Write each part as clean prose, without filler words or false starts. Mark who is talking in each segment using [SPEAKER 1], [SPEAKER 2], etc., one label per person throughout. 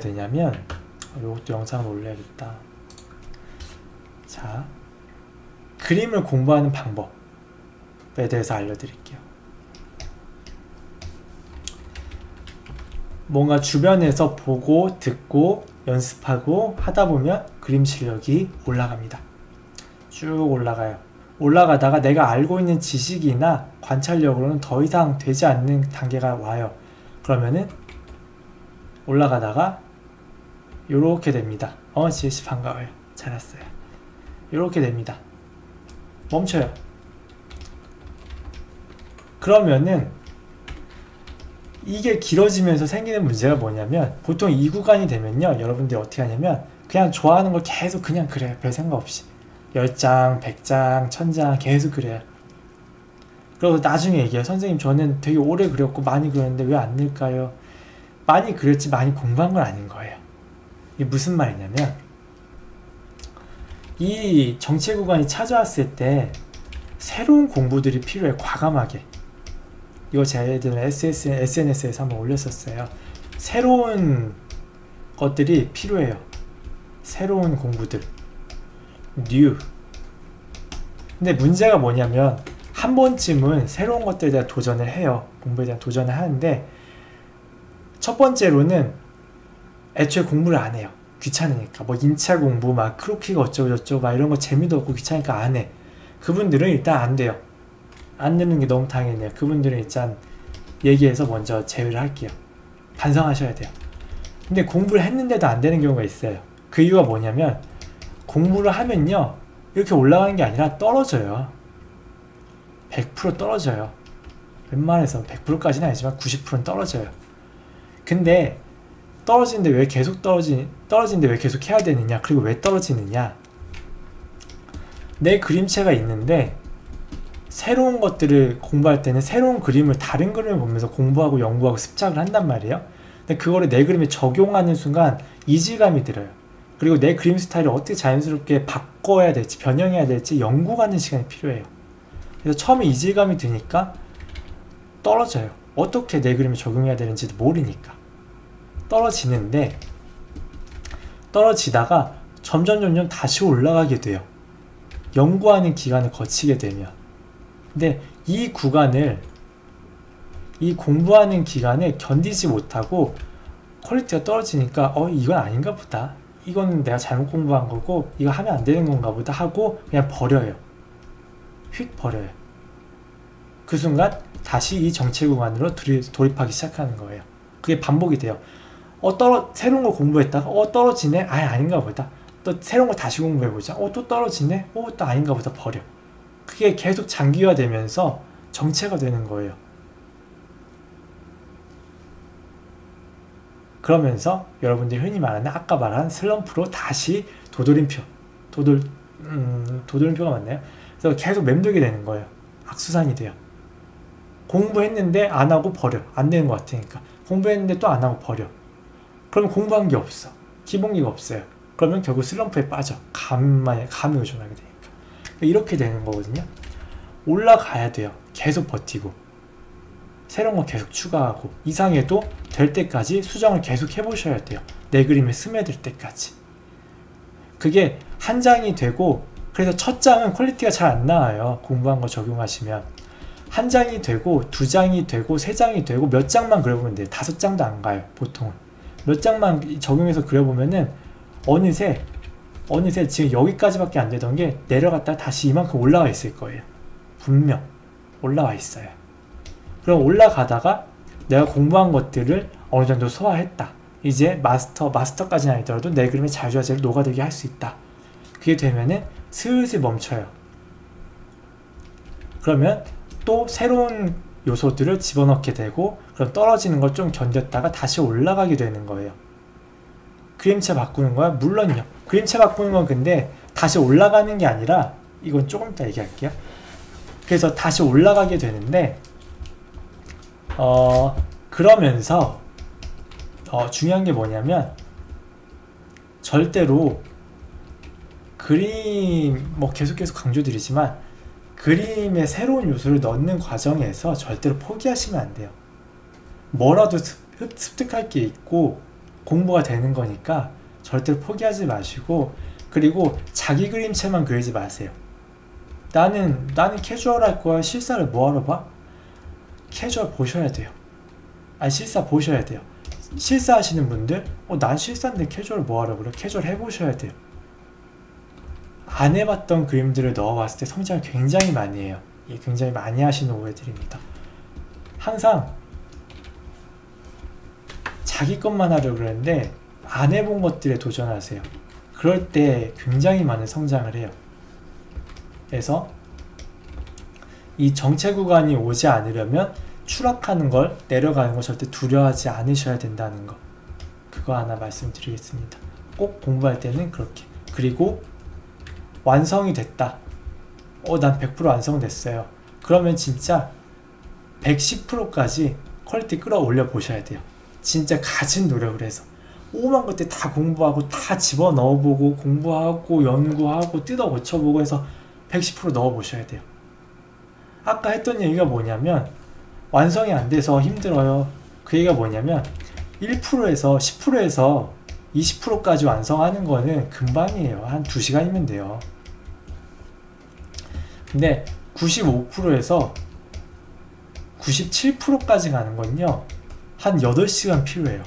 [SPEAKER 1] 되냐면 이것도 영상을 올려야겠다. 자, 그림을 공부하는 방법에 대해서 알려드릴게요. 뭔가 주변에서 보고 듣고 연습하고 하다 보면 그림 실력이 올라갑니다. 쭉 올라가요. 올라가다가 내가 알고 있는 지식이나 관찰력으로는 더 이상 되지 않는 단계가 와요. 그러면은 올라가다가 요렇게 됩니다. 지혜씨 반가워요. 잘 왔어요. 요렇게 됩니다. 멈춰요. 그러면은 이게 길어지면서 생기는 문제가 뭐냐면, 보통 이 구간이 되면요, 여러분들이 어떻게 하냐면 그냥 좋아하는 걸 계속 그냥 그래요. 별 생각 없이 10장, 100장, 1000장 계속 그래요. 그리고 나중에 얘기해요. 선생님, 저는 되게 오래 그렸고 많이 그렸는데 왜 안 늘까요? 많이 그렸지 많이 공부한 건 아닌 거예요. 이게 무슨 말이냐면, 이 정체 구간이 찾아왔을 때 새로운 공부들이 필요해. 과감하게. 이거 제가 예전에 SNS에서 한번 올렸었어요. 새로운 것들이 필요해요. 새로운 공부들. new. 근데 문제가 뭐냐면, 한 번쯤은 새로운 것들에 대한 도전을 해요. 공부에 대한 도전을 하는데, 첫 번째로는 애초에 공부를 안 해요. 귀찮으니까. 뭐 인차 공부, 막 크로키가 어쩌고저쩌고 막 이런 거 재미도 없고 귀찮으니까 안 해. 그분들은 일단 안 돼요. 안 되는 게 너무 당연해요. 그분들은 일단 얘기해서 먼저 제외를 할게요. 반성하셔야 돼요. 근데 공부를 했는데도 안 되는 경우가 있어요. 그 이유가 뭐냐면, 공부를 하면요, 이렇게 올라가는 게 아니라 떨어져요. 100% 떨어져요. 웬만해서 100%까지는 아니지만 90%는 떨어져요. 근데 떨어지는데 왜 계속 떨어지는데 왜 계속 해야 되느냐, 그리고 왜 떨어지느냐. 내 그림체가 있는데 새로운 것들을 공부할 때는 새로운 그림을, 다른 그림을 보면서 공부하고 연구하고 습작을 한단 말이에요. 근데 그거를 내 그림에 적용하는 순간 이질감이 들어요. 그리고 내 그림 스타일을 어떻게 자연스럽게 바꿔야 될지, 변형해야 될지 연구하는 시간이 필요해요. 그래서 처음에 이질감이 드니까 떨어져요. 어떻게 내 그림에 적용해야 되는지도 모르니까 떨어지는데, 떨어지다가 점점 다시 올라가게 돼요. 연구하는 기간을 거치게 되면. 근데 이 공부하는 기간에 견디지 못하고 퀄리티가 떨어지니까 이건 아닌가 보다, 이건 내가 잘못 공부한 거고 이거 하면 안 되는 건가 보다 하고 그냥 버려요. 휙 버려요. 그 순간 다시 이 정체 구간으로 돌입하기 시작하는 거예요. 그게 반복이 돼요. 새로운 걸 공부했다가 떨어지네? 아예 아닌가 보다. 또 새로운 걸 다시 공부해보자. 또 떨어지네? 또 아닌가 보다. 버려. 그게 계속 장기화되면서 정체가 되는 거예요. 그러면서 여러분들이 흔히 말하는, 아까 말한 슬럼프로 다시 도돌림표가 맞나요? 그래서 계속 맴돌게 되는 거예요. 악수산이 돼요. 공부했는데 안 하고 버려. 안 되는 것 같으니까. 공부했는데 또 안 하고 버려. 그러면 공부한 게 없어. 기본기가 없어요. 그러면 결국 슬럼프에 빠져. 감에 의존하게 되니까. 이렇게 되는 거거든요. 올라가야 돼요. 계속 버티고 새로운 거 계속 추가하고, 이상해도 될 때까지 수정을 계속 해보셔야 돼요. 내 그림에 스며들 때까지. 그게 한 장이 되고, 그래서 첫 장은 퀄리티가 잘 안 나와요. 공부한 거 적용하시면 한 장이 되고, 두 장이 되고, 세 장이 되고, 몇 장만 그려보면 돼요. 5장도 안 가요. 보통은 몇 장만 적용해서 그려보면은 어느새 지금 여기까지밖에 안 되던 게 내려갔다 다시 이만큼 올라와 있을 거예요. 분명 올라와 있어요. 그럼 올라가다가 내가 공부한 것들을 어느 정도 소화했다. 이제 마스터까지는 아니더라도 내 그림의 자유자재로 녹아들게 할 수 있다. 그게 되면은 슬슬 멈춰요. 그러면 또 새로운 요소들을 집어넣게 되고, 그럼 떨어지는 걸 좀 견뎠다가 다시 올라가게 되는 거예요. 그림체 바꾸는 거야? 물론요. 그림체 바꾸는 건 근데 다시 올라가는 게 아니라, 이건 조금 이따 얘기할게요. 그래서 다시 올라가게 되는데, 그러면서 중요한 게 뭐냐면, 절대로 그림, 계속 강조드리지만, 그림에 새로운 요소를 넣는 과정에서 절대로 포기하시면 안 돼요. 뭐라도 습득할 게 있고 공부가 되는 거니까 절대로 포기하지 마시고, 그리고 자기 그림체만 그리지 마세요. 나는 캐주얼 할 거야. 실사를 뭐하러 봐? 캐주얼 보셔야 돼요. 아니, 실사 보셔야 돼요. 실사 하시는 분들, 난 실사인데 캐주얼 뭐하러 그래? 캐주얼 해보셔야 돼요. 안 해봤던 그림들을 넣어봤을 때 성장을 굉장히 많이 해요. 굉장히 많이 하시는 오해들입니다. 항상 자기 것만 하려고 그러는데 안 해본 것들에 도전하세요. 그럴 때 굉장히 많은 성장을 해요. 그래서 이 정체 구간이 오지 않으려면 추락하는 걸, 내려가는 걸 절대 두려워하지 않으셔야 된다는 거, 그거 하나 말씀드리겠습니다. 꼭 공부할 때는 그렇게. 그리고 완성이 됐다. 난 100% 완성됐어요. 그러면 진짜 110%까지 퀄리티 끌어올려 보셔야 돼요. 진짜 가진 노력을 해서 오만 것들 다 공부하고 다 집어넣어보고 공부하고 연구하고 뜯어 고쳐보고 해서 110% 넣어보셔야 돼요. 아까 했던 얘기가 뭐냐면, 완성이 안 돼서 힘들어요. 그 얘기가 뭐냐면 1%에서 10%에서 20%까지 완성하는 거는 금방이에요. 한 2시간이면 돼요. 근데 95%에서 97%까지 가는 건요, 한 8시간 필요해요.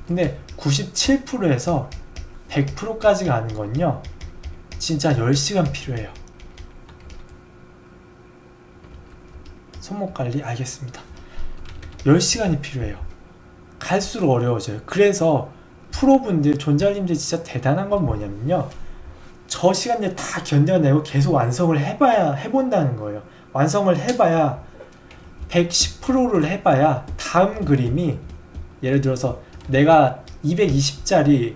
[SPEAKER 1] 근데 97%에서 100%까지 가는 건요, 진짜 10시간 필요해요. 손목 관리 알겠습니다. 10시간이 필요해요. 갈수록 어려워져요. 그래서 프로분들, 존잘님들 진짜 대단한 건 뭐냐면요, 저 시간을 다 견뎌내고 계속 완성을 해본다는 거예요. 완성을 해봐야 110%를 해봐야 다음 그림이, 예를 들어서 내가 220짜리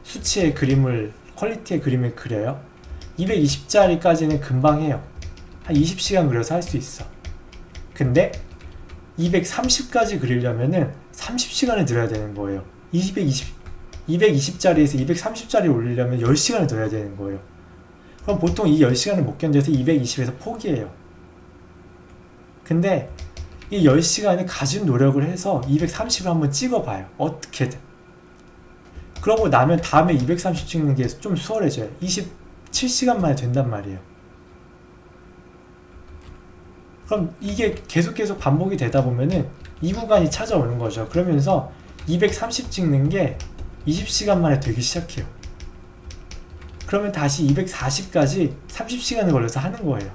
[SPEAKER 1] 수치의 그림을, 퀄리티의 그림을 그려요. 220짜리까지는 금방 해요. 한 20시간 그려서 할 수 있어. 근데 230까지 그리려면은 30시간을 들여야 되는 거예요. 220짜리에서 230짜리 올리려면 10시간을 더 해야 되는 거예요. 그럼 보통 이 10시간을 못 견뎌서 220에서 포기해요. 근데 이 10시간을 가진 노력을 해서 230을 한번 찍어봐요. 어떻게든. 그러고 나면 다음에 230 찍는 게 좀 수월해져요. 27시간 만에 된단 말이에요. 그럼 이게 계속 반복이 되다 보면은 이 구간이 찾아오는 거죠. 그러면서 230 찍는 게 20시간 만에 되기 시작해요. 그러면 다시 240까지 30시간을 걸려서 하는 거예요.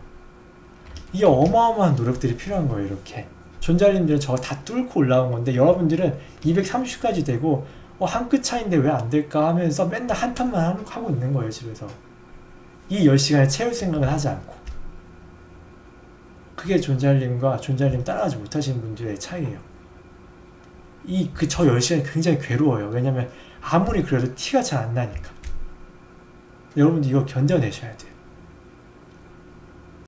[SPEAKER 1] 이게 어마어마한 노력들이 필요한 거예요. 이렇게 존잘님들은 저거 다 뚫고 올라온 건데, 여러분들은 230까지 되고 한 끗 차인데 왜 안 될까 하면서 맨날 한탄만 하고 있는 거예요. 집에서 이 10시간을 채울 생각을 하지 않고. 그게 존잘님과 존잘님 따라가지 못하시는 분들의 차이예요. 저 10시간이 굉장히 괴로워요. 왜냐면 아무리 그래도 티가 잘 안 나니까. 여러분들 이거 견뎌내셔야 돼요.